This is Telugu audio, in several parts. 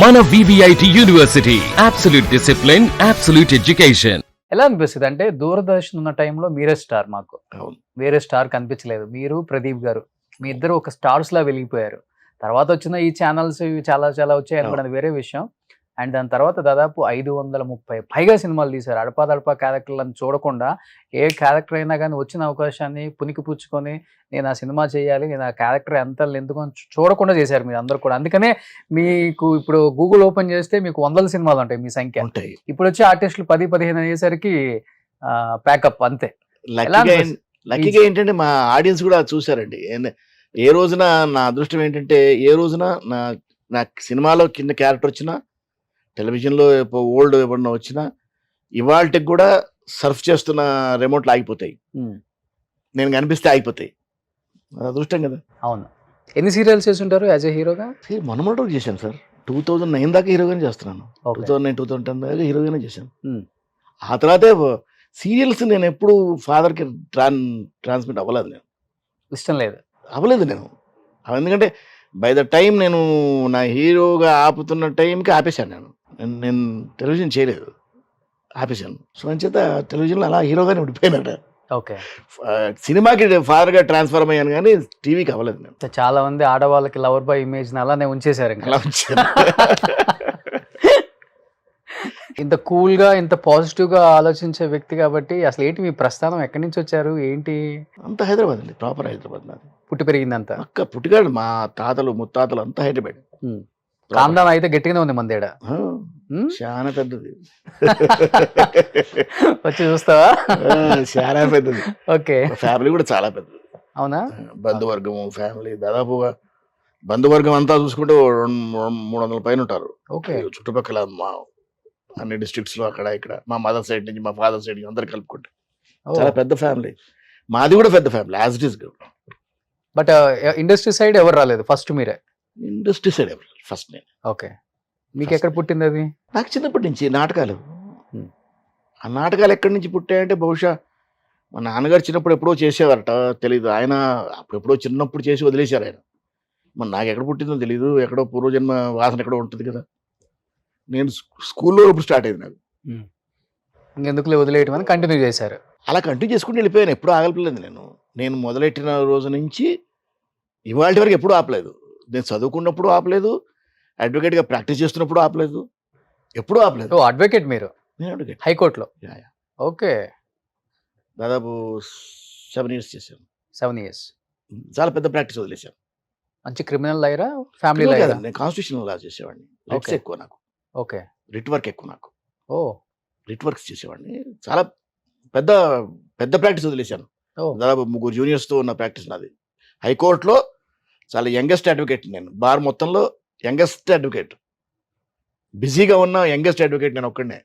మన VVIT university absolute discipline, absolute education. ఎలా అనిపిస్తుంది అంటే దూరదర్శన్ ఉన్న టైంలో మీరే స్టార్ మాకు. అవును. వేరే స్టార్ కనిపించలేదు. మీరు ప్రదీప్ గారు మీ ఇద్దరు ఒక స్టార్స్ లా వెలిగిపోయారు. తర్వాత వచ్చిన ఈ ఛానల్స్ ఇవి చాలా చాలా వచ్చాయి అనుకోండి, అది వేరే విషయం. అండ్ దాని తర్వాత దాదాపు 530 పైగా సినిమాలు తీశారు. అడపాదడపా క్యారెక్టర్లను చూడకుండా ఏ క్యారెక్టర్ అయినా కానీ వచ్చిన అవకాశాన్ని పునికి పుచ్చుకొని నేను ఆ సినిమా చేయాలి, నేను ఆ క్యారెక్టర్ ఎంత ఎందుకు చూడకుండా చేశారు మీరు అందరూ కూడా. అందుకనే మీకు ఇప్పుడు గూగుల్ ఓపెన్ చేస్తే మీకు వందల సినిమాలు ఉంటాయి మీ సంఖ్య. ఉంటాయి. ఇప్పుడు వచ్చే ఆర్టిస్టులు 10-15 అయ్యేసరికి ప్యాకప్ అంతే. లక్కీగా ఏంటంటే మా ఆడియన్స్ కూడా చూసారండి. ఏ రోజున నా అదృష్టం ఏంటంటే ఏ రోజున నా సినిమాలో కింద క్యారెక్టర్ వచ్చినా, టెలివిజన్లో ఓల్డ్ ఏమన్నా వచ్చినా, ఇవాళకి కూడా సర్ఫ్ చేస్తున్న రిమోట్లు ఆగిపోతాయి. నేను కనిపిస్తే ఆగిపోతాయి. అది అదృష్టం కదా. అవును. ఎన్ని సీరియల్స్ చేసి ఉంటారు యాజ్ ఏ హీరోగా? మొన్న చేశాను సార్. 2009 దాకా హీరోగానే చేస్తున్నాను. 2009-2010 దాకా హీరోగానే చేశాను. ఆ తర్వాతే సీరియల్స్ నేను ఎప్పుడు ఫాదర్కి ట్రాన్స్మిట్ అవ్వలేదు. నేను ఇష్టం లేదు, అవ్వలేదు నేను. ఎందుకంటే బై ద టైం నేను నా హీరోగా ఆపుతున్న టైంకి ఆపేశాను. నేను టెలివిజన్ చేయలేదు, ఆపేశాను. సో అంచేత టెలివిజన్లో అలా హీరోగానే ఉండిపోయినాడు. ఓకే. సినిమాకి ఫాదర్గా ట్రాన్స్ఫర్మ్ అయ్యాను కానీ టీవీకి అవ్వలేదు నేను. చాలా మంది ఆడవాళ్ళకి లవర్ బాయ్ ఇమేజ్ అలానే ఉంచేశారు. అలా ఉంచాను. ఇంత కూల్ గా ఇంత పాజిటివ్ గా ఆలోచించే వ్యక్తి కాబట్టి అసలు ఏంటి మీ ప్రస్థానం, ఎక్కడి నుంచి వచ్చారు ఏంటి? అంతా హైదరాబాద్ అండి, ప్రాపర్ హైదరాబాద్. నాది పుట్టి పెరిగిందంతా అక్క పుట్టిగాడు. మా తాతలు ముత్తాతలు అంతా హైదరాబాద్. కాందాం అయితే గట్టిగానే ఉంది మందేడ. చాలా పెద్దది. వచ్చి చూస్తావా? చాలా పెద్దది. ఓకే. ఫ్యామిలీ కూడా చాలా పెద్దది. అవునా? బంధువర్గం ఫ్యామిలీ దాదాపుగా బంధువర్గం అంతా చూసుకుంటే 300 పైన ఉంటారు. ఓకే. చుట్టుపక్కల మా అన్ని డిస్ట్రిక్ట్స్ లో అక్కడ ఇక్కడ మా మదర్ సైడ్ నుంచి మా ఫాదర్ సైడ్ నుంచి అందరు కలుపుకుంటే చాలా పెద్ద ఫ్యామిలీ. మాది కూడా పెద్ద family as it is. But industry side ఎవరు రాలేదు, ఫస్ట్ మీరే? ఇండస్ట్రీ సైడ్ ఎవరు ఫస్ట్ నేను. ఓకే. మీకు ఎక్కడ పుట్టింది అది? నాకు చిన్నప్పటి నుంచి నాటకాలు. ఆ నాటకాలు ఎక్కడి నుంచి పుట్టాయంటే బహుశా మా నాన్నగారు చిన్నప్పుడు ఎప్పుడో చేసేవారట, తెలీదు. ఆయన అప్పుడెప్పుడో చిన్నప్పుడు చేసి వదిలేశారు ఆయన. మరి నాకు ఎక్కడ పుట్టిందో తెలీదు. ఎక్కడో పూర్వజన్మ వాసన ఎక్కడో ఉంటుంది కదా. నేను స్కూల్లో ఇప్పుడు స్టార్ట్ అయింది నాకు. ఇంకెందుకులే వదిలేయటం అని కంటిన్యూ చేశారు. అలా కంటిన్యూ చేసుకుని వెళ్ళిపోయాను. ఎప్పుడూ ఆగలేదు. నేను మొదలెట్టిన రోజు నుంచి ఇవాళ వరకు ఎప్పుడూ ఆపలేదు. నేను చదువుకున్నప్పుడు ఆపలేదు, అడ్వకేట్గా ప్రాక్టీస్ చేస్తున్నప్పుడు ఆపలేదు, ఎప్పుడూ ఆపలేదు. అడ్వకేట్ మీరు? నేను అడ్వకేట్ హైకోర్టులో. ఓకే. దాదాపు 7 years చేశాను. 7 years. చాలా పెద్ద ప్రాక్టీస్ వదిలేశాను. మంచి క్రిమినల్ లాయరా, ఫ్యామిలీ లాయరా? నేను కాన్స్టిట్యూషనల్ లా చేసేవాడిని. రిట్స్ ఎక్కువ నాకు. ఓకే. రిట్ వర్క్ ఎక్కువ నాకు. ఓ. రిట్ వర్క్స్ చేసేవాడిని. చాలా పెద్ద పెద్ద ప్రాక్టీస్ వదిలేశాను. దాదాపు 3 జూనియర్స్తో ఉన్న ప్రాక్టీస్ నాది. హైకోర్టులో చాలా యంగెస్ట్ అడ్వకేట్ నేను. బార్ మొత్తంలో యంగెస్ట్ అడ్వకేట్, బిజీగా ఉన్న యంగెస్ట్ అడ్వకేట్ నేను ఒక్కడనే.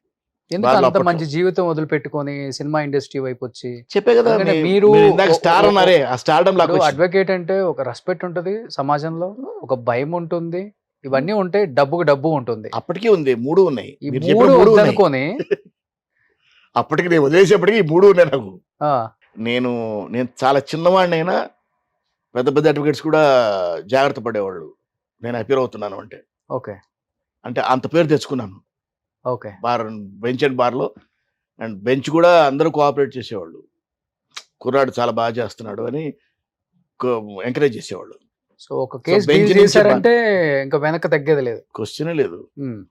ఎందుకు మంచి జీవితం వదిలిపెట్టుకొని సినిమా ఇండస్ట్రీ వైపు వచ్చి? చెప్పే కదా మీరు స్టార్ అన్నారే, ఆ స్టార్డమ్ లాగా. అడ్వకేట్ అంటే ఒక రెస్పెక్ట్ ఉంటుంది సమాజంలో, ఒక భయం ఉంటుంది, ఇవన్నీ ఉంటే డబ్బుకు డబ్బు ఉంటుంది. అప్పటికీ ఉంది, 3 ఉన్నాయి. ఈ 3 అనుకోని అప్పటికి నేను వదిలేసేప్పటికి ఈ 3 ఉన్నాయి నాకు. నేను చాలా చిన్నవాడినైనా పెద్ద పెద్ద అడ్వకేట్స్ కూడా జాగ్రత్త పడేవాళ్ళు నేను అపీర్ అవుతున్నాను అంటే. ఓకే. అంటే అంత పేరు తెచ్చుకున్నాను. ఓకే. బార్ బెంచ్ అండ్ బార్లో. అండ్ బెంచ్ కూడా అందరూ కోఆపరేట్ చేసేవాళ్ళు. కుర్రాడు చాలా బాగా చేస్తున్నాడు అని ఎంకరేజ్ చేసేవాళ్ళు. సో ఒక కేసు డీల్ చేశారంటే ఇంకా వెనక తగ్గేది లేదు, క్వశ్చనే లేదు.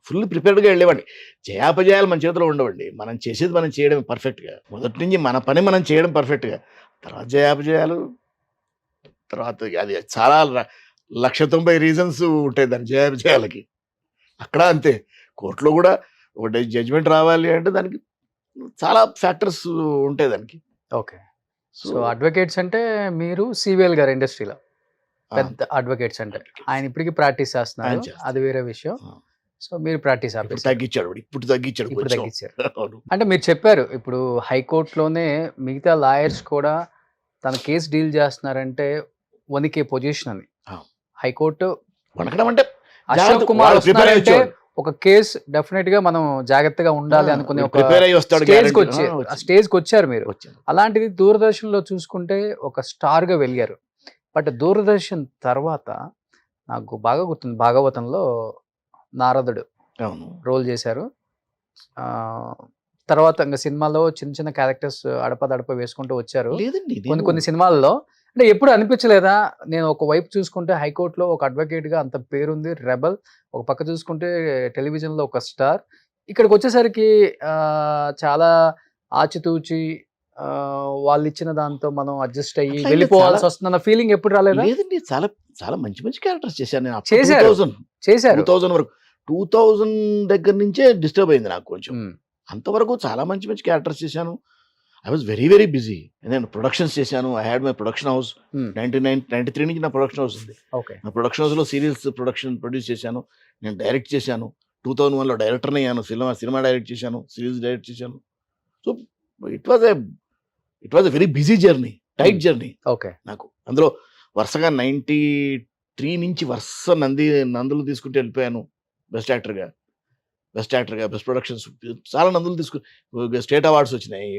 ఫుల్ ప్రిపేర్డ్గా వెళ్ళేవాడిని. జయాపజయాలు మన చేతిలో ఉండవండి. మనం చేసేది మనం చేయడం పర్ఫెక్ట్గా. మొదటి నుంచి మన పని మనం చేయడం పర్ఫెక్ట్గా. తర్వాత జయాపజయాలు, తర్వాత అది చాలా 190 రీజన్స్ ఉంటాయి దాని జయాపజయాలకి. అక్కడ అంతే. కోర్టులో కూడా ఒక జడ్జిమెంట్ రావాలి అంటే దానికి చాలా ఫ్యాక్టర్స్ ఉంటాయి దానికి. ఓకే. సో అడ్వకేట్స్ అంటే మీరు సివిఎల్ గారు ఇండస్ట్రీలో పెద్ద అడ్వకేట్స్ అంటే ఆయన ఇప్పటికీ ప్రాక్టీస్ చేస్తున్నారు, అది వేరే విషయం. సో మీరు ప్రాక్టీస్ తగ్గించాడు, ఇప్పుడు తగ్గించారు. అంటే మీరు చెప్పారు ఇప్పుడు హైకోర్టులోనే మిగతా లాయర్స్ కూడా తన కేసు డీల్ చేస్తున్నారంటే వణికే పొజిషన్ అని. హైకోర్టు అంటే అశోక్ కుమార్ వస్తున్నారంటే ఒక కేసు డెఫినెట్ గా మనం జాగ్రత్తగా ఉండాలి అనుకునే ఒక స్టేజ్కి వచ్చారు మీరు. అలాంటిది దూరదర్శన్ లో చూసుకుంటే ఒక స్టార్ గా వెలిగారు. బట్ దూరదర్శన్ తర్వాత నాకు బాగా గుర్తుంది, భాగవతంలో నారదుడు అవును. రోల్ చేశారు. ఆ, తర్వాత ఇంకా సినిమాలో చిన్న చిన్న క్యారెక్టర్స్ అడపదడప వేసుకుంటూ వచ్చారు. లేదండి కొన్ని కొన్ని సినిమాల్లో అంటే ఎప్పుడు అనిపించలేదా, నేను ఒక వైపు చూసుకుంటే హైకోర్టులో ఒక అడ్వకేట్ గా అంత పేరుంది, రెబల్, ఒక పక్క చూసుకుంటే టెలివిజన్ లో ఒక స్టార్, ఇక్కడికి వచ్చేసరికి చాలా ఆచితూచి వాళ్ళు ఇచ్చిన దాంతో మనం అడ్జస్ట్ అయ్యి అట్లా వెళ్ళిపోవాల్సి చాలా- వస్తుందన్న ఫీలింగ్ ఎప్పుడు రాలేదా? లేదండి, చాలా చాలా మంచి మంచి క్యారెక్టర్స్ చేశాను నేను. చేశారు. 2000 వరకు 2000 దగ్గర నుంచే డిస్టర్బ్ అయింది నాకు కొంచెం. ఉమ్, అంతవరకు చాలా మంచి మంచి క్యారెక్టర్స్ చేశాను. I was very very busy. నేను ప్రొడక్షన్స్ చేశాను. I had my production house. Um, 93 నుంచి నా ప్రొడక్షన్ హౌస్ ఉంది. ఓకే. నా ప్రొడక్షన్ హౌస్లో సీరియల్స్ ప్రొడ్యూస్ చేశాను. నేను డైరెక్ట్ చేశాను. 2001లో డైరెక్టర్ని అయ్యాను. సినిమా డైరెక్ట్ చేశాను. సిరీస్ డైరెక్ట్ చేశాను. So it was a very busy journey, tight journey okay. నాకు. అందులో వరుసగా 93 నుంచి వరుస నందులు తీసుకుంటూ వెళ్ళిపోయాను. బెస్ట్ యాక్టర్గా, బెస్ట్ ప్రొడక్షన్స్ చాలా నందులు స్టేట్ అవార్డ్స్ వచ్చినాయి.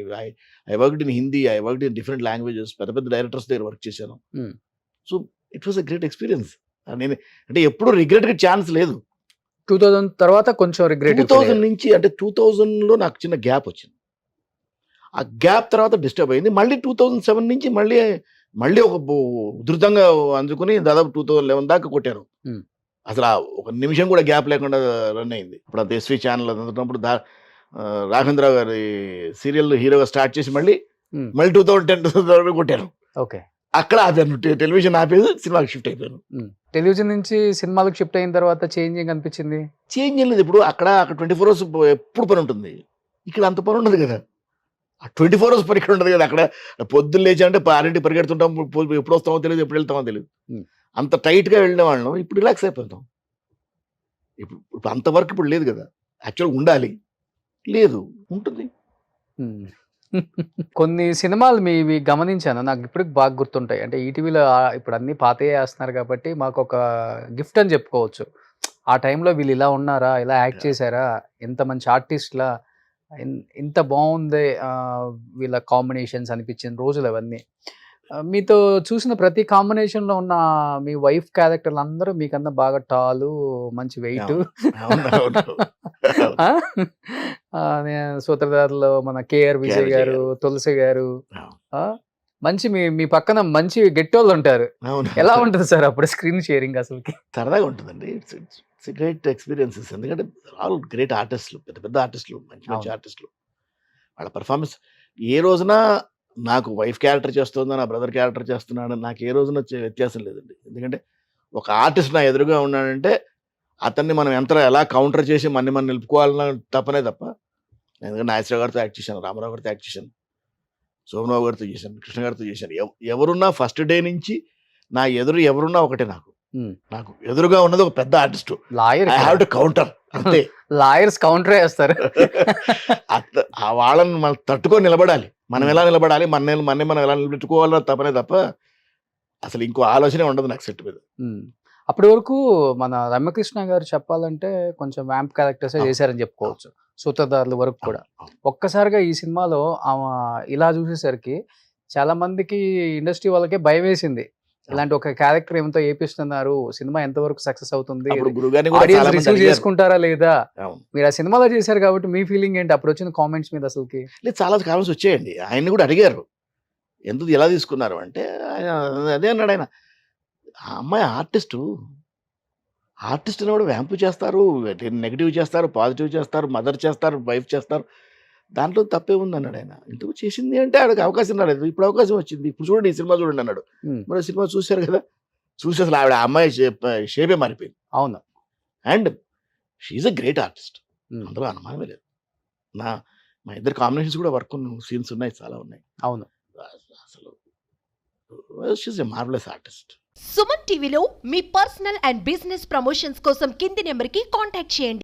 I worked in Hindi, I worked in different languages. పెద్ద పెద్ద డైరెక్టర్స్ దగ్గర వర్క్ చేశాను. Hmm. So it was a great experience. నేను అంటే ఎప్పుడు రిగ్రెట్ ఛాన్స్ లేదు. 2000 తర్వాత కొంచెం రిగ్రెట్ 2000 నుంచి అంటే 2000లో నాకు చిన్న గ్యాప్ వచ్చింది. ఆ గ్యాప్ తర్వాత డిస్టర్బ్ అయింది. మళ్ళీ 2007 నుంచి మళ్ళీ ఒక ఉధృతంగా అందుకుని దాదాపు 2011 దాకా కొట్టాను. Hmm. అసలు ఒక నిమిషం కూడా గ్యాప్ లేకుండా రన్ అయింది. ఇప్పుడు అంత ఎస్వి ఛానల్ అందుకున్నప్పుడు రాఘవేంద్రరావు గారి సీరియల్ హీరోగా స్టార్ట్ చేసి మళ్ళీ 2010 కొట్టాను. ఓకే. అక్కడ ఆపాను. టెలివిజన్ ఆపేసి సినిమాకి షిఫ్ట్ అయిపోయాను. టెలివిజన్ నుంచి సినిమాలకు షిఫ్ట్ అయిన తర్వాత చేంజింగ్ అనిపించింది. చేంజ్ ఏం లేదు. ఇప్పుడు అక్కడ 24 hours ఎప్పుడు పని ఉంటుంది. ఇక్కడ అంత పని ఉండదు కదా. ఆ 24 hours పని ఇక్కడ ఉండదు కదా. అక్కడ పొద్దున్న లేచి అంటే 6 పరిగెడుతుంటాం. ఎప్పుడు వస్తామో తెలియదు, ఎప్పుడు వెళ్తామో తెలియదు. అంత టైట్గా వెళ్ళిన వాళ్ళం ఇప్పుడు రిలాక్స్ అయిపోతాం. ఇప్పుడు అంత వర్క్ ఇప్పుడు లేదు కదా. యాక్చువల్గా ఉండాలి, లేదు, ఉంటుంది. కొన్ని సినిమాలు మీవి గమనించాను, నాకు ఇప్పటికి బాగా గుర్తుంటాయి. అంటే ఈటీవీలో ఇప్పుడు అన్ని పాతయే వేస్తున్నారు కాబట్టి మాకు ఒక గిఫ్ట్ అని చెప్పుకోవచ్చు. ఆ టైంలో వీళ్ళు ఇలా ఉన్నారా, ఇలా యాక్ట్ చేశారా, ఇంత మంచి ఆర్టిస్ట్లా, ఇంత బాగుంది వీళ్ళ కాంబినేషన్స్ అనిపించిన రోజులు అవన్నీ. మీతో చూసిన ప్రతి కాంబినేషన్లో ఉన్న మీ వైఫ్ క్యారెక్టర్లు అందరూ మీకన్నా బాగా టాలు, మంచి వెయిట్. సూత్రధారులో మన కేఆర్ విజయ్ గారు, తులసి గారు, మంచి మీ పక్కన మంచి గెట్టోళ్ళు ఉంటారు. ఎలా ఉంటుంది సార్ అప్పుడు స్క్రీన్ షేరింగ్? అసలుకి సరదాగా ఉంటుందండి. It's great experiences. ఎందుకంటే ఆల్ గ్రేట్ ఆర్టిస్టులు, పెద్ద పెద్ద ఆర్టిస్టులు, మంచి మంచి ఆర్టిస్టులు. వాళ్ళ పర్ఫార్మెన్స్ ఏ రోజున నాకు వైఫ్ క్యారెక్టర్ చేస్తుందో, నా బ్రదర్ క్యారెక్టర్ చేస్తున్నాడు, నాకు ఏ రోజున వ్యత్యాసం లేదండి. ఎందుకంటే ఒక ఆర్టిస్ట్ నా ఎదురుగా ఉన్నాడంటే అతన్ని మనం ఎలా కౌంటర్ చేసి మనం నిలుపుకోవాలన్న తప్పనే తప్ప. ఎందుకంటే నాగేశ్వరరావు గారితో యాక్ట్ చేశాను, రామారావు గారితో యాక్ట్ చేశాను, సోమరావు గారితో చేశాను, కృష్ణ గారితో చేశాను. ఎవరున్నా ఫస్ట్ డే నుంచి నా ఎదురు ఎవరున్నా ఒకటే. నాకు ఎదురుగా ఉన్నది ఒక పెద్ద artist. Lawyer, I have to counter అంతే. లాయర్స్ కౌంటర్ వేస్తారు. ఆ వాళ్ళని మనం తట్టుకొని నిలబడాలి. మనం ఎలా నిలబడాలి, మనం ఎలా నిలబెట్టుకోవాలో తప్పనే తప్ప అసలు ఇంకో ఆలోచనే ఉండదు నాకు సెట్ మీద. అప్పటి వరకు మన రమ్యకృష్ణ గారు చెప్పాలంటే కొంచెం వ్యాంప్ క్యారెక్టర్స్ చేశారని చెప్పుకోవచ్చు, సూత్రధారుల వరకు కూడా. ఒక్కసారిగా ఈ సినిమాలో ఇలా చూసేసరికి చాలా మందికి, ఇండస్ట్రీ వాళ్ళకే భయం వేసింది. ఇలాంటి ఒక క్యారెక్టర్ ఏమంతో ఏపిస్తున్నారు, సినిమా ఎంతవరకు సక్సెస్ అవుతుంది, ఆడియన్స్ రిసీవ్ చేసుకుంటారా లేదా. మీరు ఆ సినిమాలో చేశారు కాబట్టి మీ ఫీలింగ్ ఏంటి అప్పుడు వచ్చిన కామెంట్స్ మీద? అసలుకి లేదు, చాలా కామెంట్స్ వచ్చాయండి. ఆయన్ని కూడా అడిగారు ఎందుకు ఎలా తీసుకున్నారు అంటే, అదే అన్నాడు ఆయన, ఆ అమ్మాయి ఆర్టిస్ట్ కూడా వ్యాంపు చేస్తారు, నెగిటివ్ చేస్తారు, పాజిటివ్ చేస్తారు, మదర్ చేస్తారు, వైఫ్ చేస్తారు, దాంట్లో తప్పే ఉంది అన్నాడు ఆయన. ఇంతకు చేసింది అంటే ఆవిడకి అవకాశం రాలేదు, ఇప్పుడు అవకాశం వచ్చింది, ఇప్పుడు చూడండి ఈ సినిమా చూడండి అన్నాడు. మరి సినిమా చూశారు కదా, చూసి అసలు ఆవిడ అమ్మాయి షేపే మారిపోయింది. అవును. And she's a great artist, అందులో అనుమానమే లేదు. మా ఇద్దరు కాంబినేషన్స్ కూడా వర్క్ సీన్స్ ఉన్నాయి, చాలా ఉన్నాయి. అవును, అసలు she's a marvellous artist. Suman టీవీలో మీ పర్సనల్ అండ్ బిజినెస్ ప్రమోషన్స్ కోసం కింది నెంబర్కి కాంటాక్ట్ చేయండి.